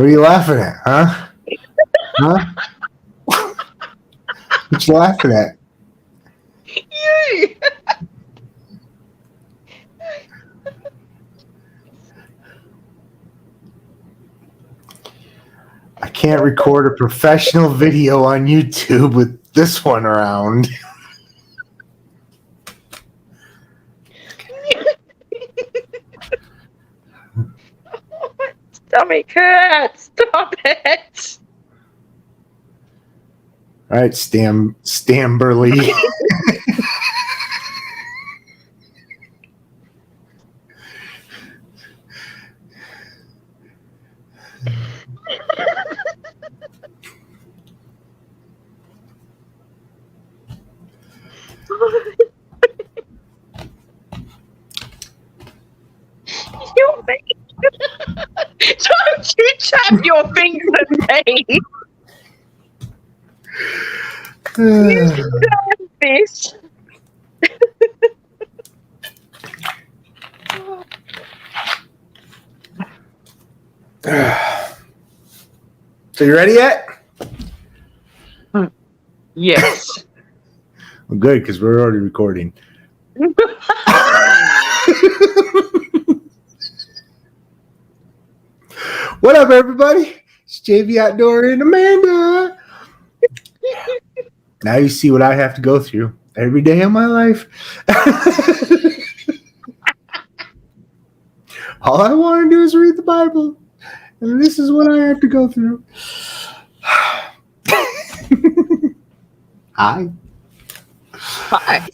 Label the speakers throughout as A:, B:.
A: What are you laughing at, huh? Huh? What you laughing at?
B: You.
A: I can't record a professional video on YouTube with this one around.
B: Stomach hurts. Stop it.
A: All right, Stamberly.
B: Your finger. Don't you tap your fingers at me. You damn fish.
A: So you ready yet?
B: Yes.
A: Well, good, because we're already recording. What up, everybody? It's JV Outdoor and Amanda. Now you see what I have to go through every day of my life. All I want to do is read the Bible, and this is what I have to go through. Hi.
B: Hi.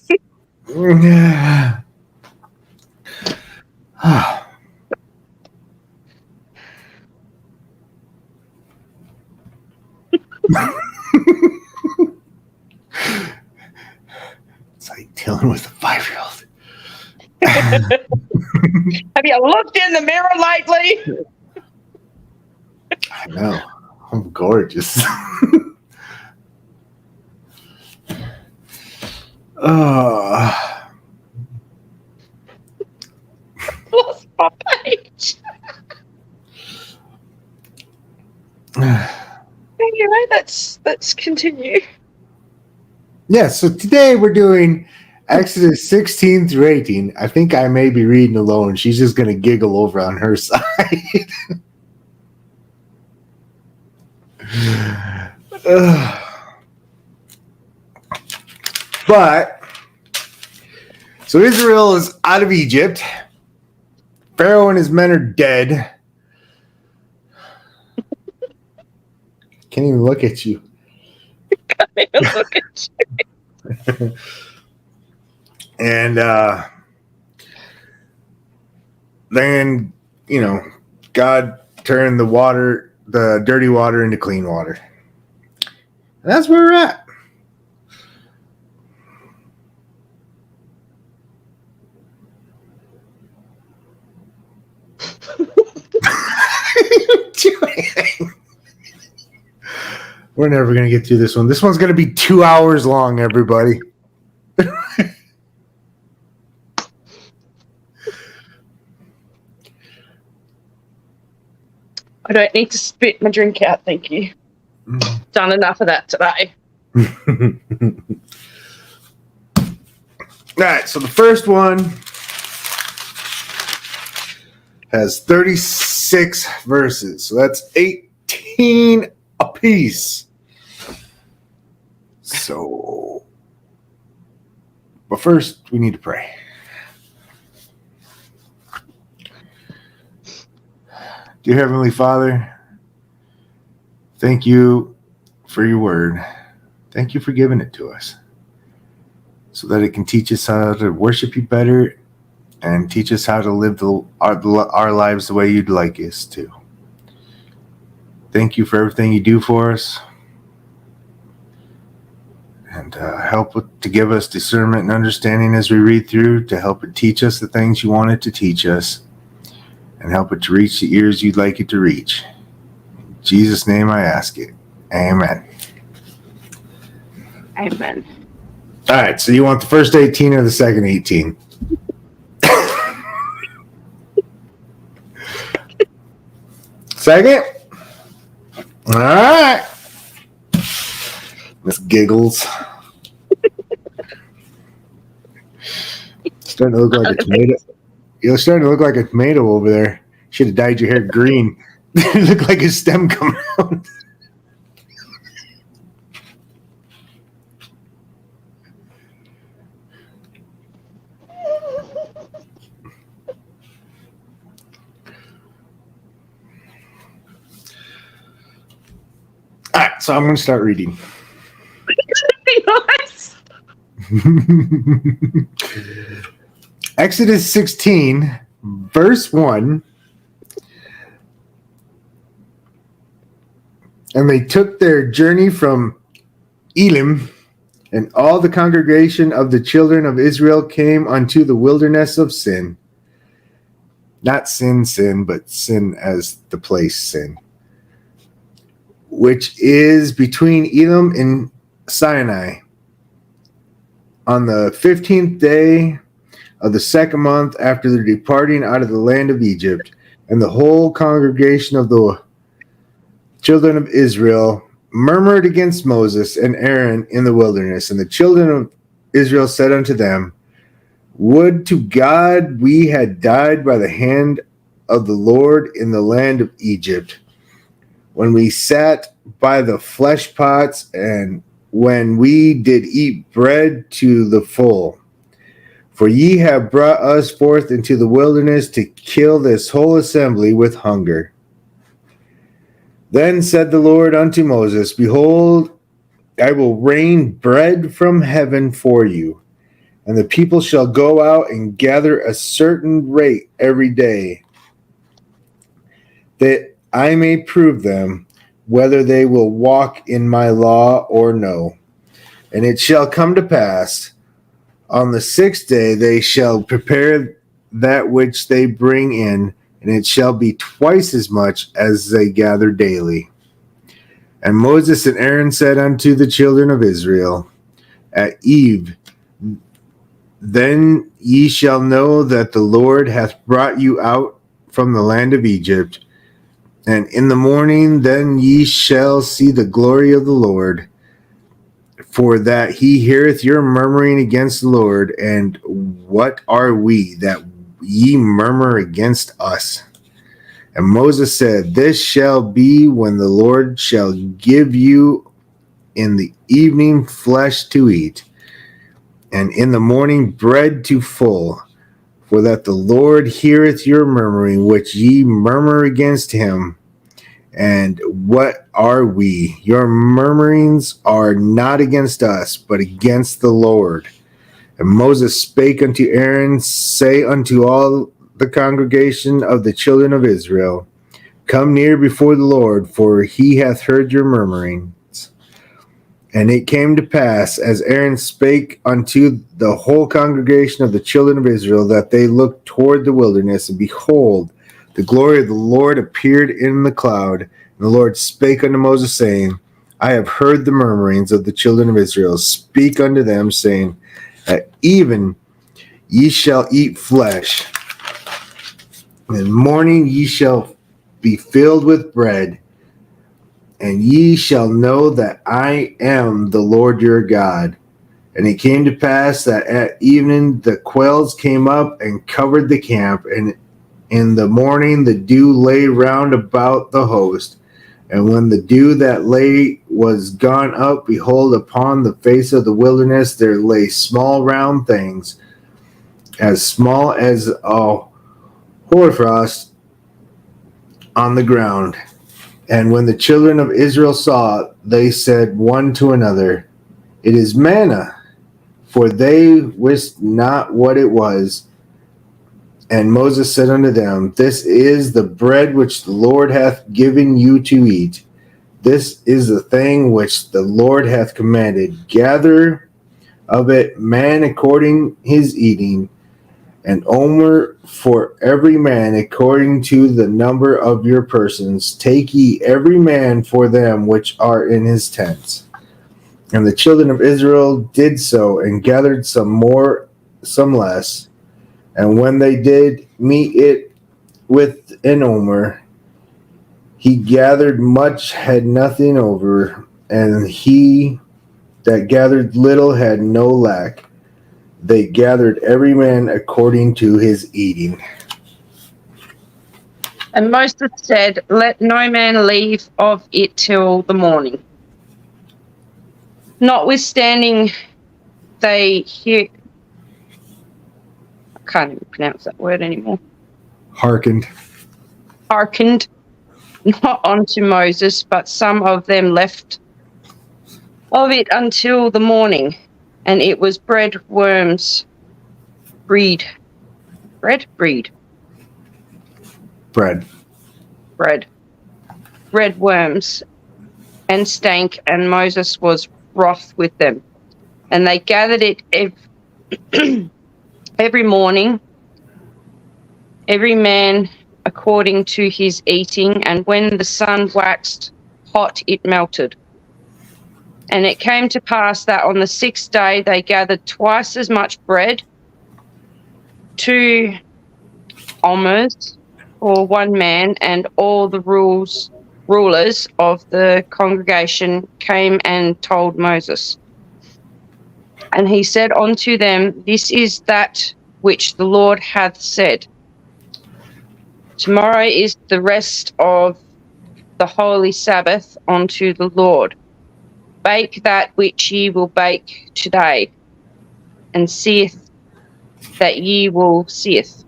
A: It's like dealing with a 5-year-old.
B: Have you looked in the mirror lately?
A: I know. I'm gorgeous.
B: Lost my page. Anyway, let's continue.
A: Yeah, so today we're doing Exodus 16 through 18. I think I may be reading alone. She's just going to giggle over on her side. But, so Israel is out of Egypt. Pharaoh and his men are dead. Can't even look at you.
B: Can't even look at you.
A: And then, God turned the dirty water into clean water. And that's where we're at. We're never going to get through this one. This one's going to be 2 hours long, everybody.
B: I don't need to spit my drink out, thank you. Done enough of that today.
A: All right, so the first one has 36 verses. So that's 18 apiece. So, but first we need to pray. Dear Heavenly Father, thank you for your word. Thank you for giving it to us so that it can teach us how to worship you better and teach us how to live our lives the way you'd like us to. Thank you for everything you do for us. And help to give us discernment and understanding as we read through, to help it teach us the things you want it to teach us, and help it to reach the ears you'd like it to reach. In Jesus' name I ask it. Amen.
B: Amen.
A: All right, so you want the first 18 or the second 18? Second? All right. Miss Giggles. Starting to look like a tomato. You're starting to look like a tomato over there. Should have dyed your hair green. You look like a stem coming out. All right, so I'm going to start reading.
B: Nice.
A: Exodus 16, verse 1. And they took their journey from Elim, and all the congregation of the children of Israel came unto the wilderness of Sin. Not sin, but sin as the place sin, which is between Elim and Sinai, on the 15th day of the second month after their departing out of the land of Egypt. And the whole congregation of the children of Israel murmured against Moses and Aaron in the wilderness. And the children of Israel said unto them, Would to God we had died by the hand of the Lord in the land of Egypt, when we sat by the flesh pots, and when we did eat bread to the full. For ye have brought us forth into the wilderness to kill this whole assembly with hunger. Then said the Lord unto Moses, Behold, I will rain bread from heaven for you, and the people shall go out and gather a certain rate every day, that I may prove them whether they will walk in my law or no. And it shall come to pass, on the sixth day they shall prepare that which they bring in, and it shall be twice as much as they gather daily. And Moses and Aaron said unto the children of Israel, At eve, then ye shall know that the Lord hath brought you out from the land of Egypt. And in the morning, then ye shall see the glory of the Lord, for that he heareth your murmuring against the Lord. And what are we that ye murmur against us? And Moses said, This shall be when the Lord shall give you in the evening flesh to eat, and in the morning bread to full, for that the Lord heareth your murmuring, which ye murmur against him. And what are we? Your murmurings are not against us, but against the Lord. And Moses spake unto Aaron, Say unto all the congregation of the children of Israel, Come near before the Lord, for he hath heard your murmurings. And it came to pass, as Aaron spake unto the whole congregation of the children of Israel, that they looked toward the wilderness, and behold, the glory of the Lord appeared in the cloud. And the Lord spake unto Moses, saying, I have heard the murmurings of the children of Israel. Speak unto them, saying, At even ye shall eat flesh, and in the morning ye shall be filled with bread, and ye shall know that I am the Lord your God. And it came to pass that at evening the quails came up and covered the camp, and in the morning the dew lay round about the host. And when the dew that lay was gone up, behold, upon the face of the wilderness there lay small round things, as small as a hoarfrost on the ground. And when the children of Israel saw it, they said one to another, It is manna, for they wist not what it was. And Moses said unto them, This is the bread which the Lord hath given you to eat. This is the thing which the Lord hath commanded. Gather of it man according his eating, and omer for every man according to the number of your persons. Take ye every man for them which are in his tents. And the children of Israel did so, and gathered some more, some less. And when they did meet it with an omer, He gathered much, had nothing over, and he that gathered little had no lack. They gathered every man according to his eating.
B: And Moses said, let no man leave of it till the morning. Notwithstanding, I can't even pronounce that word anymore.
A: Hearkened.
B: Hearkened not unto Moses, but some of them left of it until the morning, and it was bread worms, bread, worms, and stank, and Moses was wroth with them. And they gathered it every morning, every man according to his eating, and when the sun waxed hot, it melted. And it came to pass that on the 6th day they gathered twice as much bread, 2 omers for one man, and all the rulers of the congregation came and told Moses. And he said unto them, this is that which the Lord hath said. Tomorrow is the rest of the holy Sabbath unto the Lord. Bake that which ye will bake today, and seeth that ye will cease.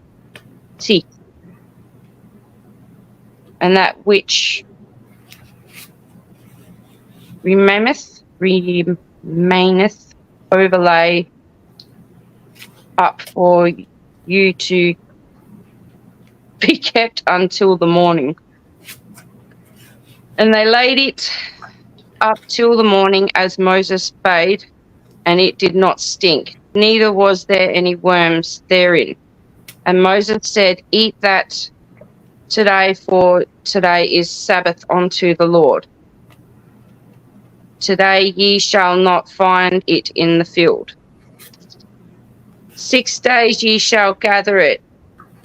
B: And that which remaineth overlay up for you to be kept until the morning. And they laid it up till the morning as Moses bade, and it did not stink, neither was there any worms therein. And Moses said, eat that today, for today is Sabbath unto the Lord. Today ye shall not find it in the field. 6 days ye shall gather it,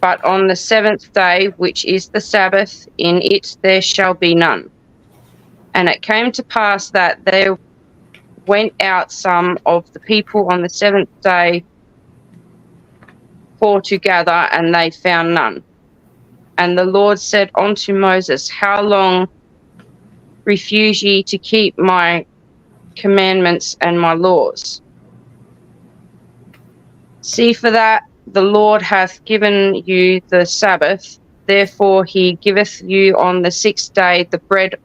B: but on the 7th day, which is the Sabbath, in it there shall be none. And it came to pass that there went out some of the people on the 7th day for to gather, and they found none. And the Lord said unto Moses, how long refuse ye to keep my commandments and my laws? See, for that the Lord hath given you the Sabbath, therefore he giveth you on the 6th day the bread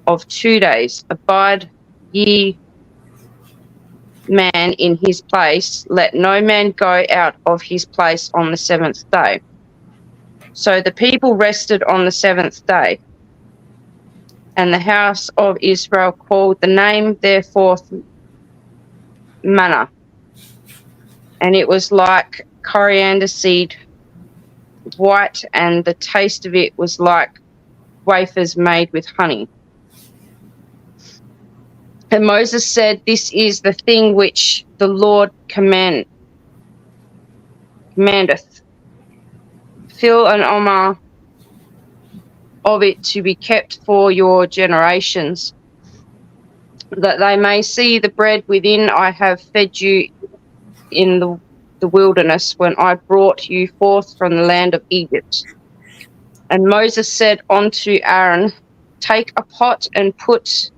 B: of 2 days. Abide ye man in his place, let no man go out of his place on the 7th day. So the people rested on the 7th day. And the house of Israel called the name therefore manna. And it was like coriander seed, white, and the taste of it was like wafers made with honey. And Moses said, this is the thing which the Lord commandeth. Fill an omer of it to be kept for your generations, that they may see the bread within I have fed you in the wilderness, when I brought you forth from the land of Egypt. And Moses said unto Aaron, take a pot and put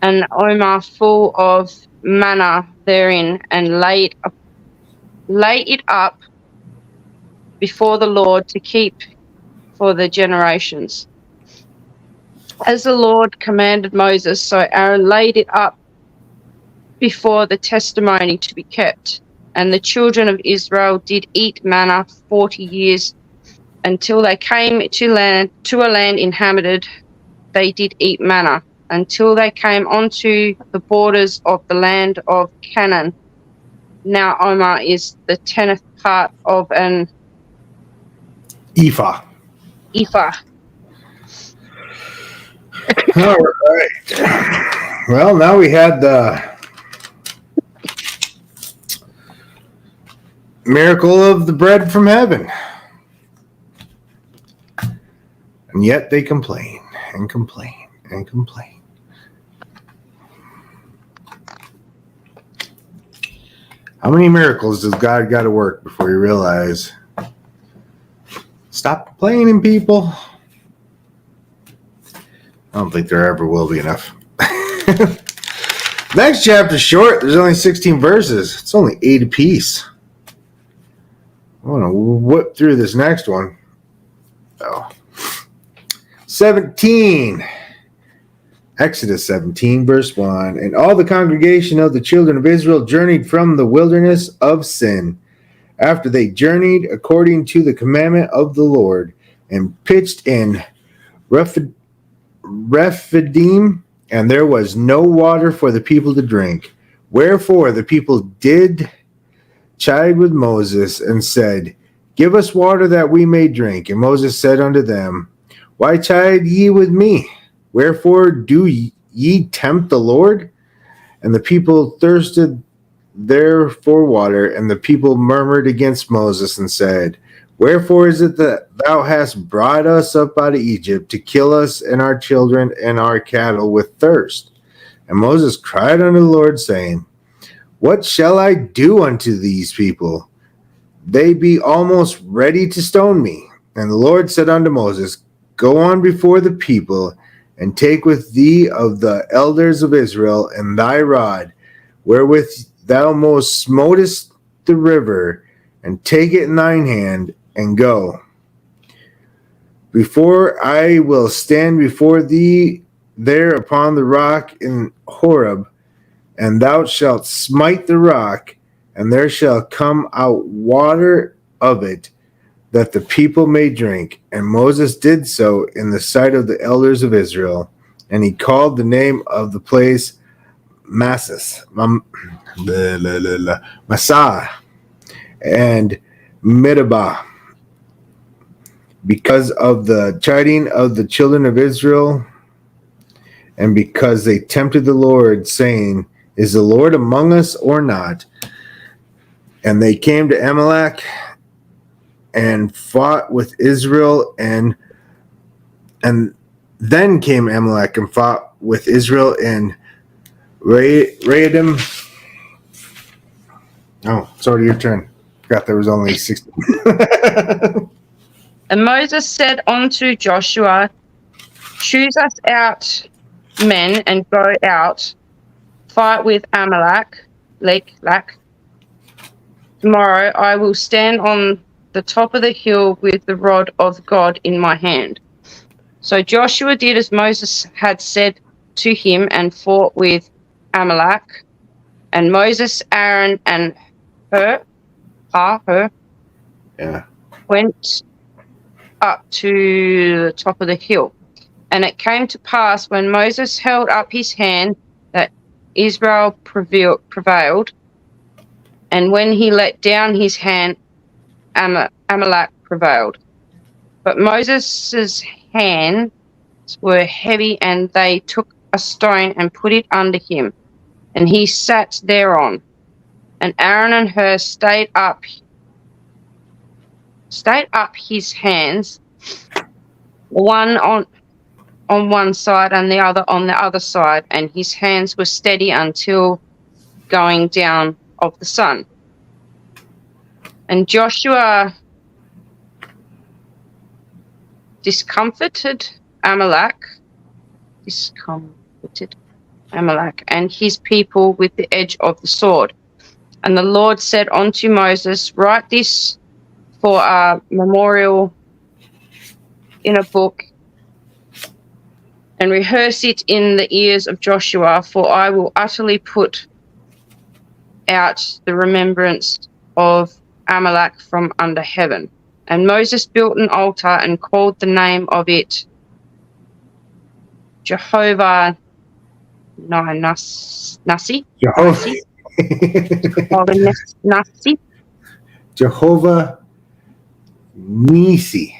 B: an omer full of manna therein, and lay it up before the Lord to keep for the generations. As the Lord commanded Moses, so Aaron laid it up before the testimony to be kept. And the children of Israel did eat manna 40 years, until they came to a land inhabited. They did eat manna until they came onto the borders of the land of Canaan. Now omer is the 10th part of an
A: Ephah. All right. Well, now we had the miracle of the bread from heaven. And yet they complain and complain and complain. How many miracles does God got to work before you realize, stop complaining, people? I don't think there ever will be enough. Next chapter's short. There's only 16 verses. It's only 8 apiece. I want to whip through this next one. Oh. 17. Exodus 17, verse 1. And all the congregation of the children of Israel journeyed from the wilderness of Sin, after they journeyed according to the commandment of the Lord, and pitched in Rephidim, and there was no water for the people to drink. Wherefore the people did chide with Moses, and said, Give us water that we may drink. And Moses said unto them, Why chide ye with me? Wherefore do ye tempt the Lord? And the people thirsted there for water, and the people murmured against Moses, and said, Wherefore is it that thou hast brought us up out of Egypt to kill us and our children and our cattle with thirst? And Moses cried unto the Lord, saying, What shall I do unto these people? They be almost ready to stone me. And the Lord said unto Moses, Go on before the people, and take with thee of the elders of Israel and thy rod, wherewith thou most smotest the river, and take it in thine hand, and go. Before I will stand before thee there upon the rock in Horeb, and thou shalt smite the rock, and there shall come out water of it, that the people may drink. And Moses did so in the sight of the elders of Israel, and he called the name of the place Massah, and Meribah, because of the chiding of the children of Israel, and because they tempted the Lord, saying, Is the Lord among us or not? And they came to Amalek and fought with Israel, and then came Amalek and fought with Israel in Raedim. Oh, it's already your turn. Forgot there was only 60.
B: And Moses said unto Joshua, Choose us out men, and go out, fight with Amalek. Tomorrow I will stand on the top of the hill with the rod of God in my hand. So Joshua did as Moses had said to him, and fought with Amalek. And Moses, Aaron, and Hur went up to the top of the hill. And it came to pass, when Moses held up his hand, that Israel prevailed. And when he let down his hand, Amalek prevailed. But Moses' hands were heavy, and they took a stone and put it under him, and he sat thereon. And Aaron and Hur stayed up his hands, one on one side and the other on the other side, and his hands were steady until going down of the sun. And Joshua discomfited Amalek and his people with the edge of the sword. And the Lord said unto Moses, Write this for a memorial in a book, and rehearse it in the ears of Joshua, for I will utterly put out the remembrance of Amalek from under heaven. And Moses built an altar and called the name of it Jehovah Nasi.
A: Jehovah Nisi.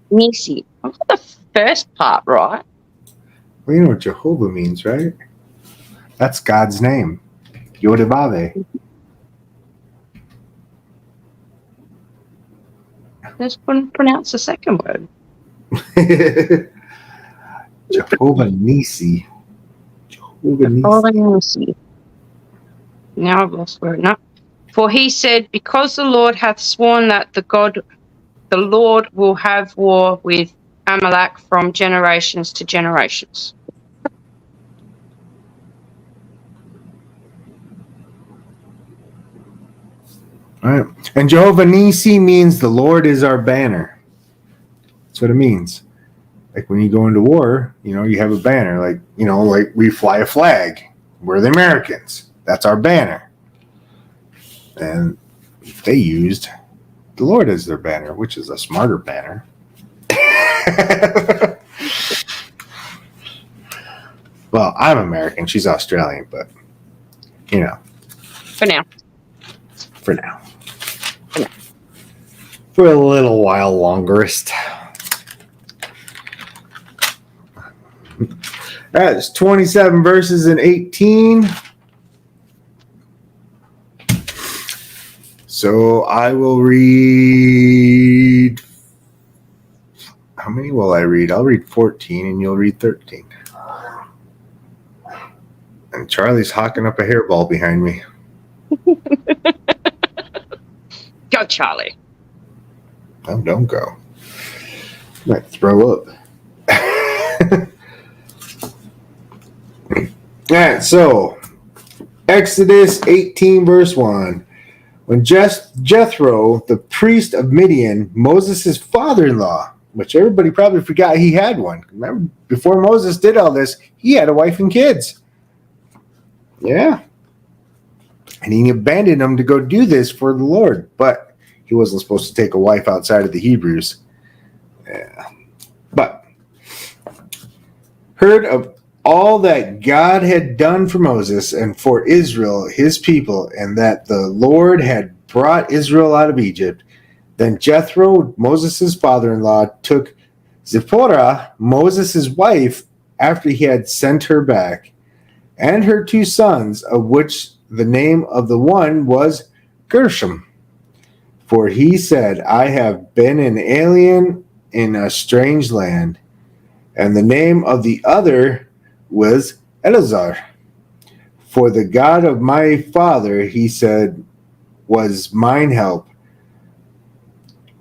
B: Nisi. I got the first part right.
A: Well, you know what Jehovah means, right? That's God's name. Yodevave.
B: Just couldn't pronounce the second word.
A: Jehovah Nisi. Jehovah Nisi.
B: Oh, let me see. Now I've lost where it not. For he said, because the Lord hath sworn that the Lord will have war with Amalek from generations to generations.
A: All right. And Jehovah Nisi means the Lord is our banner. That's what it means. Like when you go into war, you know, you have a banner. Like we fly a flag. We're the Americans. That's our banner. And they used the Lord as their banner, which is a smarter banner. Well, I'm American. She's Australian, but, you know.
B: For now.
A: For now. For a little while longerest. That's 27 verses and 18. So I will read. How many will I read? I'll read 14 and you'll read 13. And Charlie's hawking up a hairball behind me.
B: Go, Charlie.
A: Oh, don't go. I might throw up. All right, so Exodus 18, verse 1. When Jethro, the priest of Midian, Moses' father-in-law, which everybody probably forgot he had one. Remember, before Moses did all this, he had a wife and kids. Yeah. And he abandoned them to go do this for the Lord. But he wasn't supposed to take a wife outside of the Hebrews. Yeah. But heard of all that God had done for Moses and for Israel, his people, and that the Lord had brought Israel out of Egypt. Then Jethro, Moses' father-in-law, took Zipporah, Moses' wife, after he had sent her back, and her 2 sons, of which the name of the one was Gershom. For he said, I have been an alien in a strange land. And the name of the other was Eleazar. For the God of my father, he said, was mine help,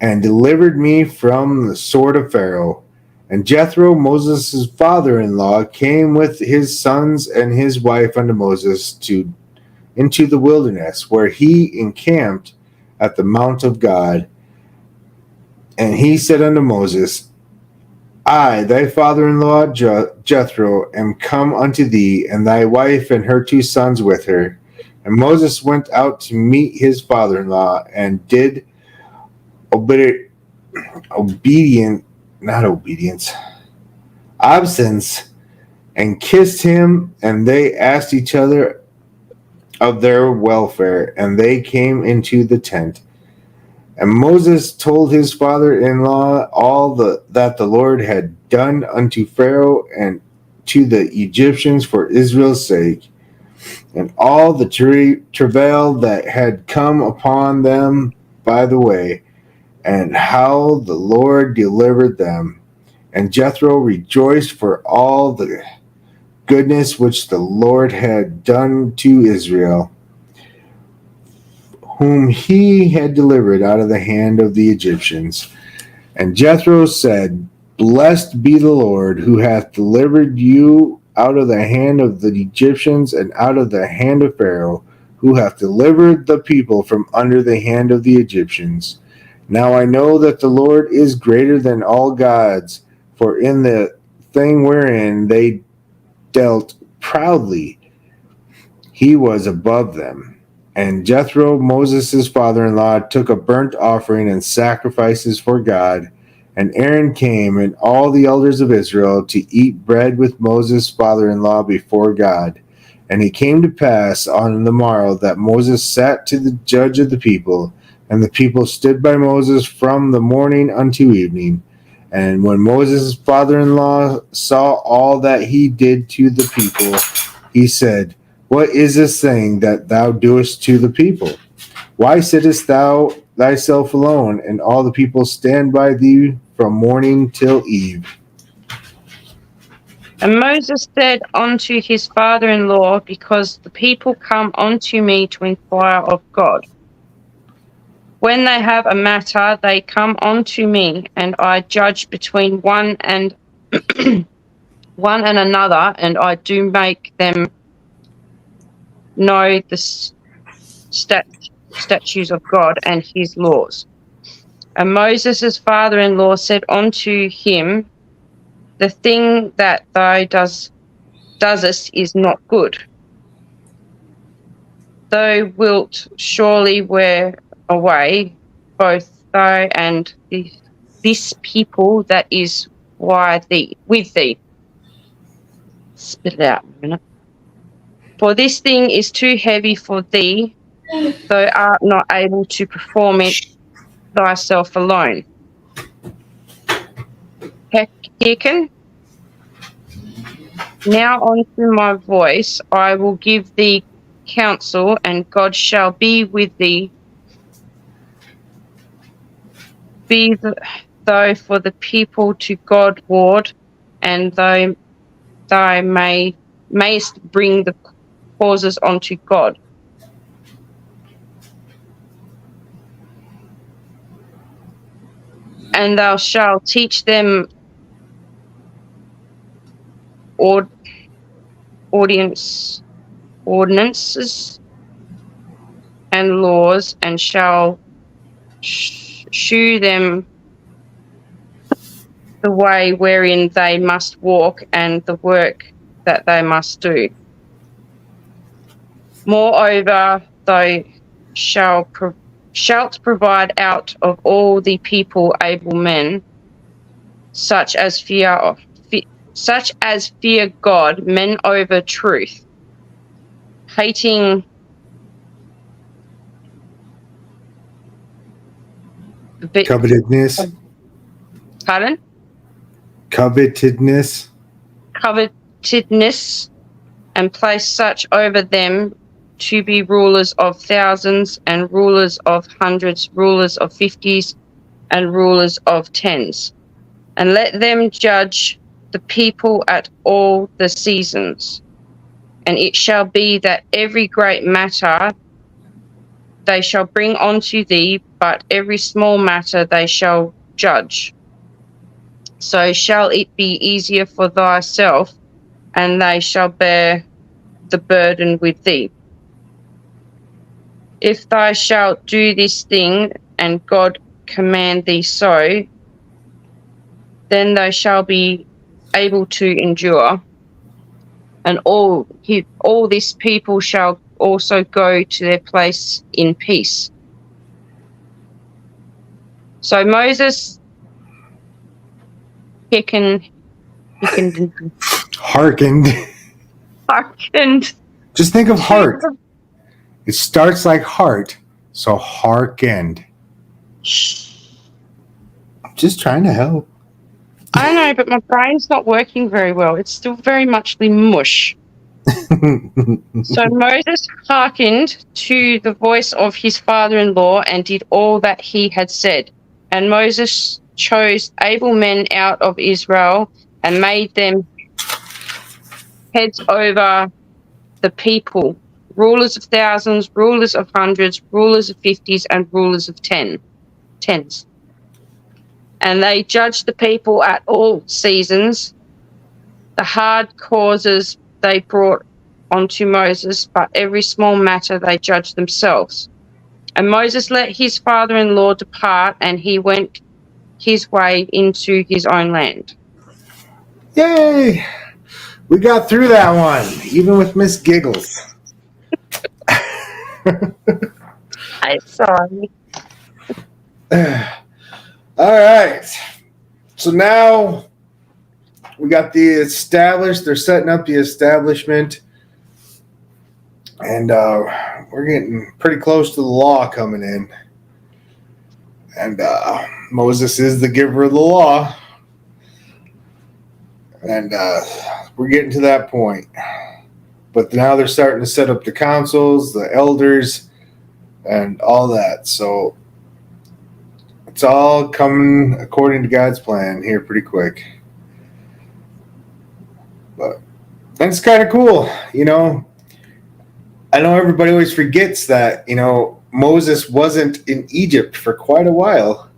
A: and delivered me from the sword of Pharaoh. And Jethro, Moses' father-in-law, came with his sons and his wife unto Moses into the wilderness, where he encamped at the mount of God. And he said unto Moses, I, thy father-in-law Jethro, am come unto thee, and thy wife and her 2 sons with her. And Moses went out to meet his father-in-law, and did absence, and kissed him, and they asked each other of their welfare, and they came into the tent. And Moses told his father-in-law all that the Lord had done unto Pharaoh and to the Egyptians for Israel's sake, and all the travail that had come upon them by the way, and how the Lord delivered them. And Jethro rejoiced for all the goodness which the Lord had done to Israel, whom he had delivered out of the hand of the Egyptians. And Jethro said, Blessed be the Lord, who hath delivered you out of the hand of the Egyptians and out of the hand of Pharaoh, who hath delivered the people from under the hand of the Egyptians. Now I know that the Lord is greater than all gods, for in the thing wherein they dealt proudly, he was above them. And Jethro, Moses' father-in-law, took a burnt offering and sacrifices for God. And Aaron came, and all the elders of Israel, to eat bread with Moses' father-in-law before God. And it came to pass on the morrow that Moses sat to the judge of the people, and the people stood by Moses from the morning unto evening. And when Moses' father-in-law saw all that he did to the people, he said, What is this thing that thou doest to the people? Why sittest thou thyself alone, and all the people stand by thee from morning till eve.
B: And Moses said unto his father-in-law, because the people come unto me to inquire of God. When they have a matter, they come unto me, and I judge between one and one and another, and I do make them know the statutes of God and his laws. And Moses' father-in-law said unto him, the thing that thou doest is not good. Thou wilt surely wear away both thou and this people that is with thee. Spit it out a minute. For this thing is too heavy for thee, thou art not able to perform it thyself alone. Hearken now unto my voice, I will give thee counsel, and God shall be with thee. Be thou for the people to God ward, and thou mayest bring the causes unto God. And thou shalt teach them ordinances and laws, and shall shew them the way wherein they must walk, and the work that they must do. Moreover, thou shalt provide out of all the people able men, such as fear God, men over truth, hating
A: Covetedness.
B: pardon?
A: Covetedness.
B: Covetousness, and place such over them to be rulers of thousands, and rulers of hundreds, rulers of fifties, and rulers of tens. And let them judge the people at all the seasons. And it shall be that every great matter they shall bring unto thee, but every small matter they shall judge. So shall it be easier for thyself, and they shall bear the burden with thee. If thou shalt do this thing, and God command thee so, then thou shalt be able to endure, and all this people shall also go to their place in peace. So Moses hearkened.
A: Just think of heart. It starts like heart, so hearkened. I'm just trying to help.
B: I know, but my brain's not working very well. It's still very much the mush. So Moses hearkened to the voice of his father-in-law and did all that he had said. And Moses chose able men out of Israel and made them heads over the people, rulers of thousands, rulers of hundreds, rulers of fifties, and rulers of tens. And they judged the people at all seasons. The hard causes they brought onto Moses, but every small matter they judged themselves. And Moses let his father-in-law depart, and he went his way into his own land.
A: Yay! We got through that one, even with Miss Giggles.
B: I'm sorry.
A: All right. So now we got the established. They're setting up the establishment. And we're getting pretty close to the law coming in. And Moses is the giver of the law. And we're getting to that point. But now they're starting to set up the councils, the elders, and all that. So It's all coming according to God's plan here pretty quick. But that's kind of cool, you know. I know everybody always forgets that, you know, Moses wasn't in Egypt for quite a while.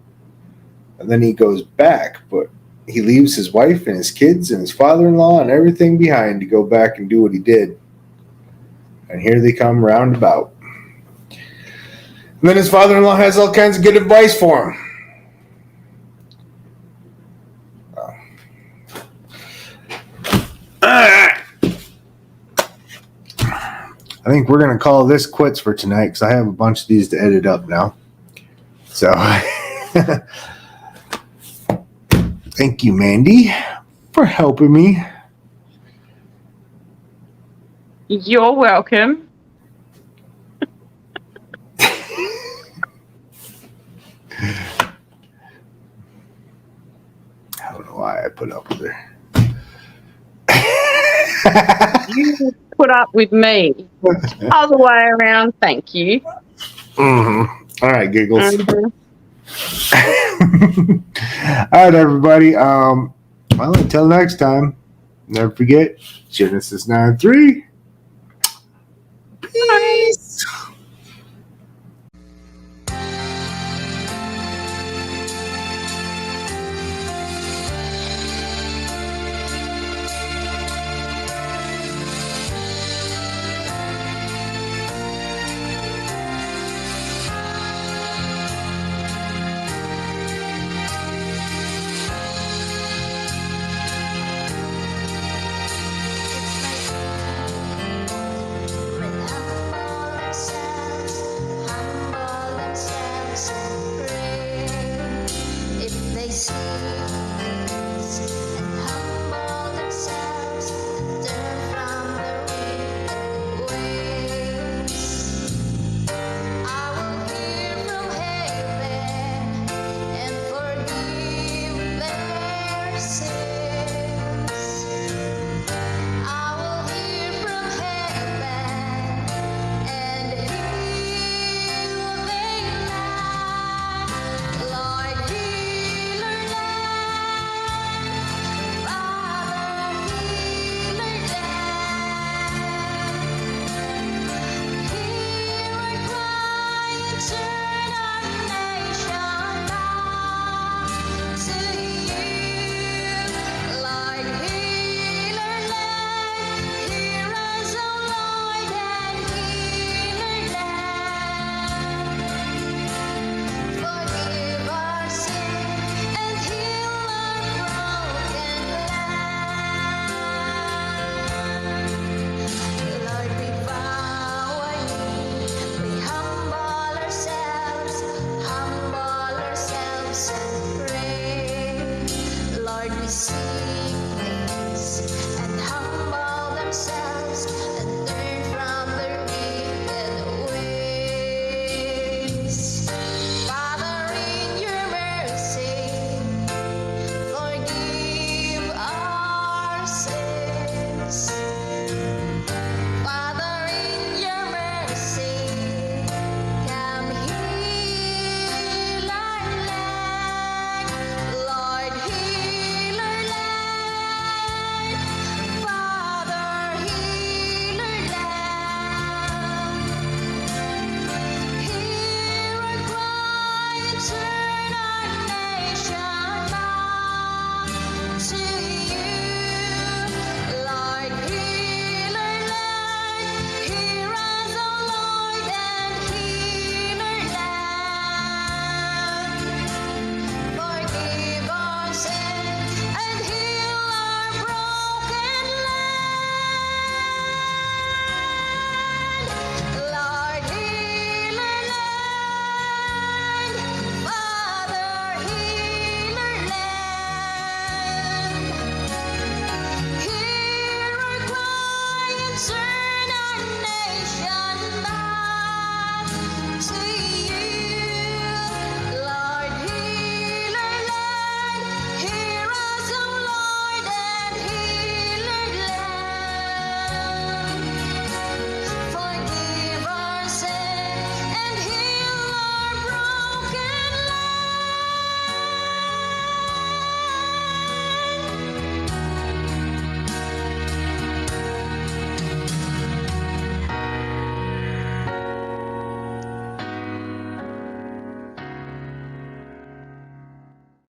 A: And then he goes back, but he leaves his wife and his kids and his father-in-law and everything behind to go back and do what he did. And here they come roundabout. And then his father-in-law has all kinds of good advice for him. I think we're going to call this quits for tonight because I have a bunch of these to edit up now. So, thank you, Mandy, for helping me.
B: You're welcome.
A: I don't know why I put up with her.
B: You put up with me. Other way around, thank you.
A: Mm-hmm. All right, giggles.
B: Mm-hmm.
A: All right, everybody. Well, until next time, never forget Genesis 9:3. Peace.